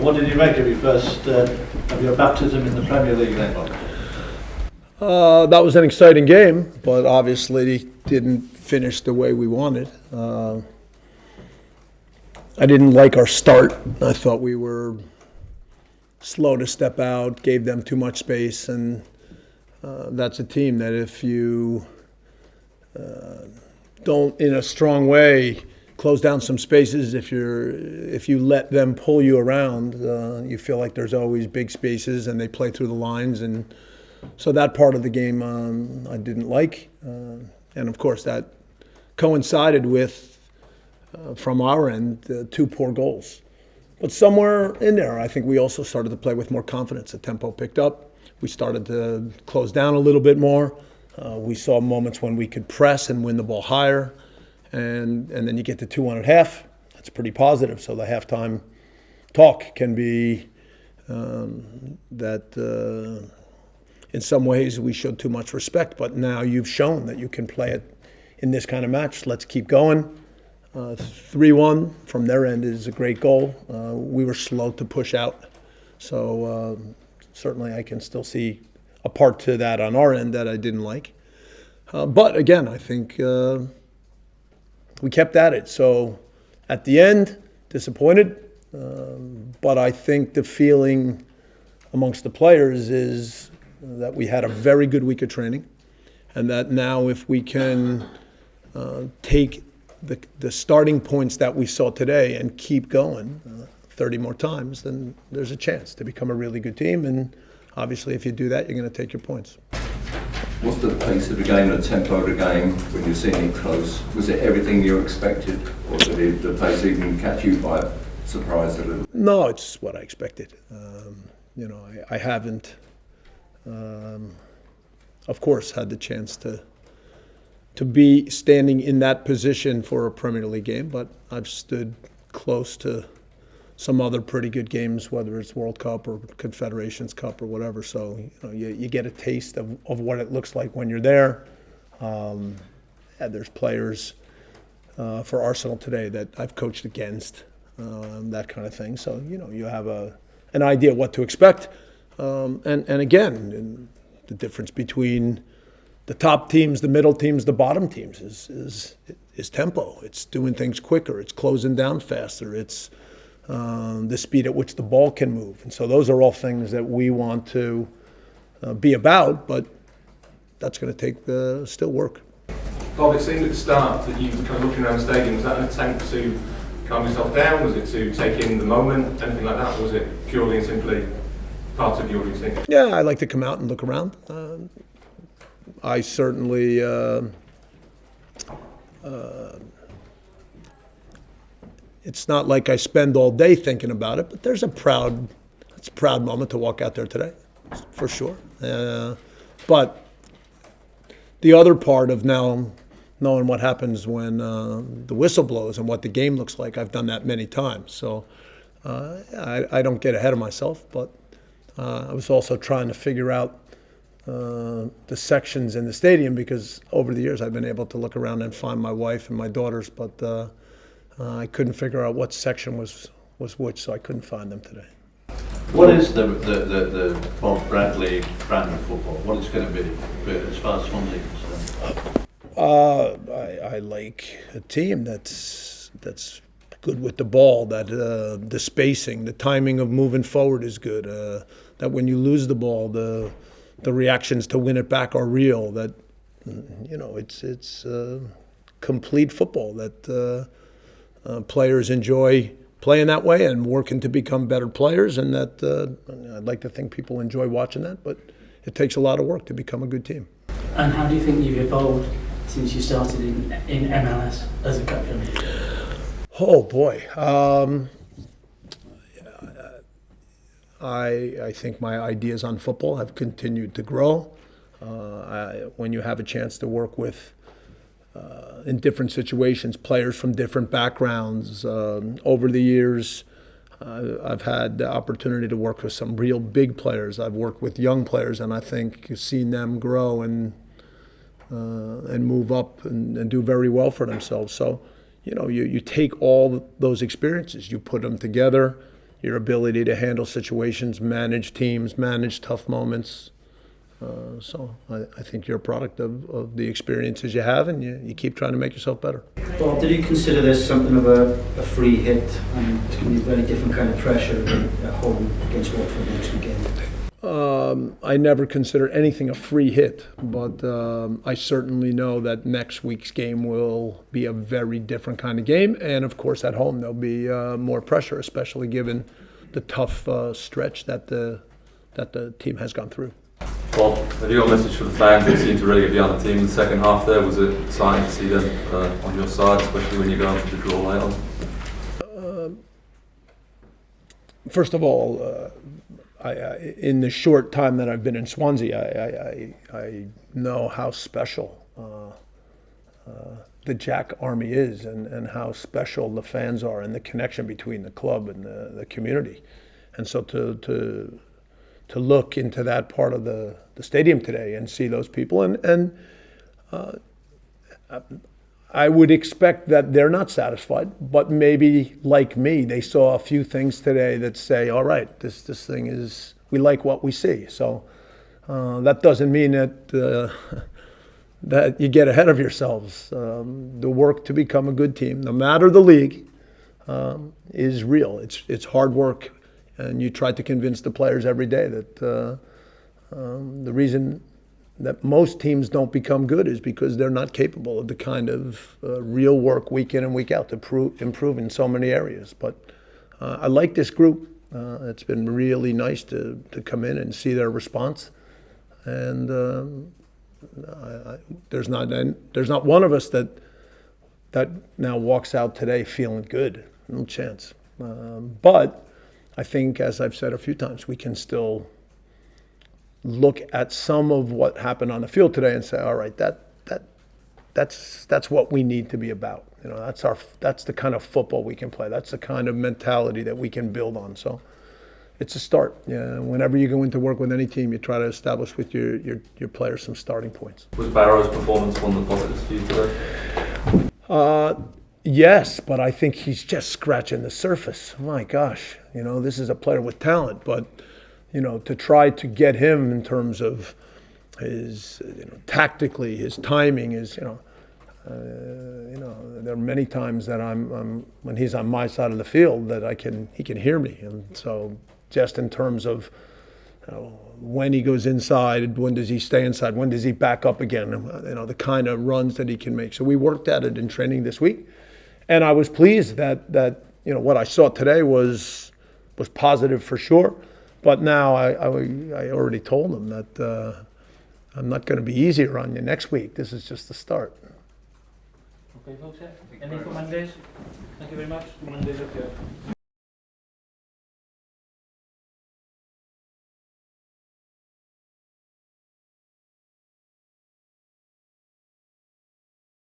What did you make of your first of your baptism in the Premier League then, Bob? That was an exciting game, but obviously didn't finish the way we wanted. I didn't like our start. I thought we were slow to step out, gave them too much space, and that's a team that if you don't, in a strong way, close down some spaces, if you let them pull you around, you feel like there's always big spaces and they play through the lines, and so that part of the game I didn't like, and of course that coincided with, from our end, 2 poor goals. But somewhere in there, I think we also started to play with more confidence. The tempo picked up. We started to close down a little bit more. We saw moments when we could press and win the ball higher. And then you get to 2-1 at half. That's pretty positive. So the halftime talk can be that in some ways we showed too much respect. But now you've shown that you can play it in this kind of match. Let's keep going. 3-1 from their end is a great goal. We were slow to push out. So certainly I can still see a part to that on our end that I didn't like. But again, I think we kept at it. So at the end, disappointed. But I think the feeling amongst the players is that we had a very good week of training. And that now if we can take the starting points that we saw today and keep going 30 more times, then there's a chance to become a really good team. And obviously, if you do that, you're going to take your points. What's the pace of the game, the tempo of the game when you're seeing it close? Was it everything you expected, or did the pace even catch you by surprise a little? No, it's what I expected. I haven't, of course, had the chance to be standing in that position for a Premier League game, but I've stood close to some other pretty good games, whether it's World Cup or Confederations Cup or whatever. So you get a taste of what it looks like when you're there. And there's players for Arsenal today that I've coached against, that kind of thing. So you have an idea of what to expect. And again, the difference between the top teams, the middle teams, the bottom teams is tempo. It's doing things quicker. It's closing down faster. It's the speed at which the ball can move. And so those are all things that we want to be about, but that's going to take still work. Bob, it seemed at the start that you were kind of looking around the stadium. Was that an attempt to calm yourself down? Was it to take in the moment? Anything like that? Or was it purely and simply part of your routine? Yeah, I like to come out and look around. I certainly it's not like I spend all day thinking about it, but it's a proud moment to walk out there today, for sure. But the other part of now knowing what happens when the whistle blows and what the game looks like, I've done that many times. So I don't get ahead of myself, but I was also trying to figure out the sections in the stadium, because over the years I've been able to look around and find my wife and my daughters, but I couldn't figure out what section was which, so I couldn't find them today. What is the Bob Bradley brand of football? What it's going to be as far as Swansea is concerned? I like a team that's good with the ball, that the spacing, the timing of moving forward is good, that when you lose the ball, the reactions to win it back are real, that it's complete football, that players enjoy playing that way and working to become better players, and that I'd like to think people enjoy watching that, but it takes a lot of work to become a good team. And how do you think you've evolved since you started in MLS as a captain? Oh boy. I think my ideas on football have continued to grow. When you have a chance to work with, in different situations, players from different backgrounds, over the years, I've had the opportunity to work with some real big players. I've worked with young players, and I think seeing them grow and move up and do very well for themselves. So, you take all those experiences, you put them together, your ability to handle situations, manage teams, manage tough moments. So I think you're a product of the experiences you have, and you keep trying to make yourself better. Bob, did you consider this something of a free hit, and it's going to be a very different kind of pressure at home against Watford next weekend? I never consider anything a free hit, but I certainly know that next week's game will be a very different kind of game, and of course at home there'll be more pressure, especially given the tough stretch that the team has gone through. Well, have you got a message for the fans who seem to really get behind the team in the second half there? Was it exciting to see them on your side, especially when you go into the draw late on? First of all, in the short time that I've been in Swansea, I know how special the Jack Army is, and how special the fans are, and the connection between the club and the community. And so to look into that part of the stadium today and see those people, and I would expect that they're not satisfied, but maybe like me, they saw a few things today that say, all right, this thing is, we like what we see. So that doesn't mean that that you get ahead of yourselves. The work to become a good team, no matter the league, is real. It's hard work, and you try to convince the players every day that the reason that most teams don't become good is because they're not capable of the kind of real work week in and week out to improve in so many areas. But I like this group. It's been really nice to come in and see their response. And there's not one of us that now walks out today feeling good. No chance. But I think, as I've said a few times, we can still look at some of what happened on the field today and say, all right, that's what we need to be about. You know, that's the kind of football we can play. That's the kind of mentality that we can build on. So it's a start. Yeah, whenever you go into work with any team, you try to establish with your players some starting points. Was Barrow's performance one of the positives for you today? Yes, but I think he's just scratching the surface. My gosh, this is a player with talent, but to try to get him in terms of his, tactically, his timing, there are many times that I'm when he's on my side of the field that he can hear me, and so just in terms of when he goes inside, when does he stay inside, when does he back up again, the kind of runs that he can make. So we worked at it in training this week, and I was pleased that what I saw today was positive for sure. But now I already told him that I'm not going to be easier on you next week. This is just the start. Okay, folks. Any for Mondays? Thank you very much. Mondays, okay.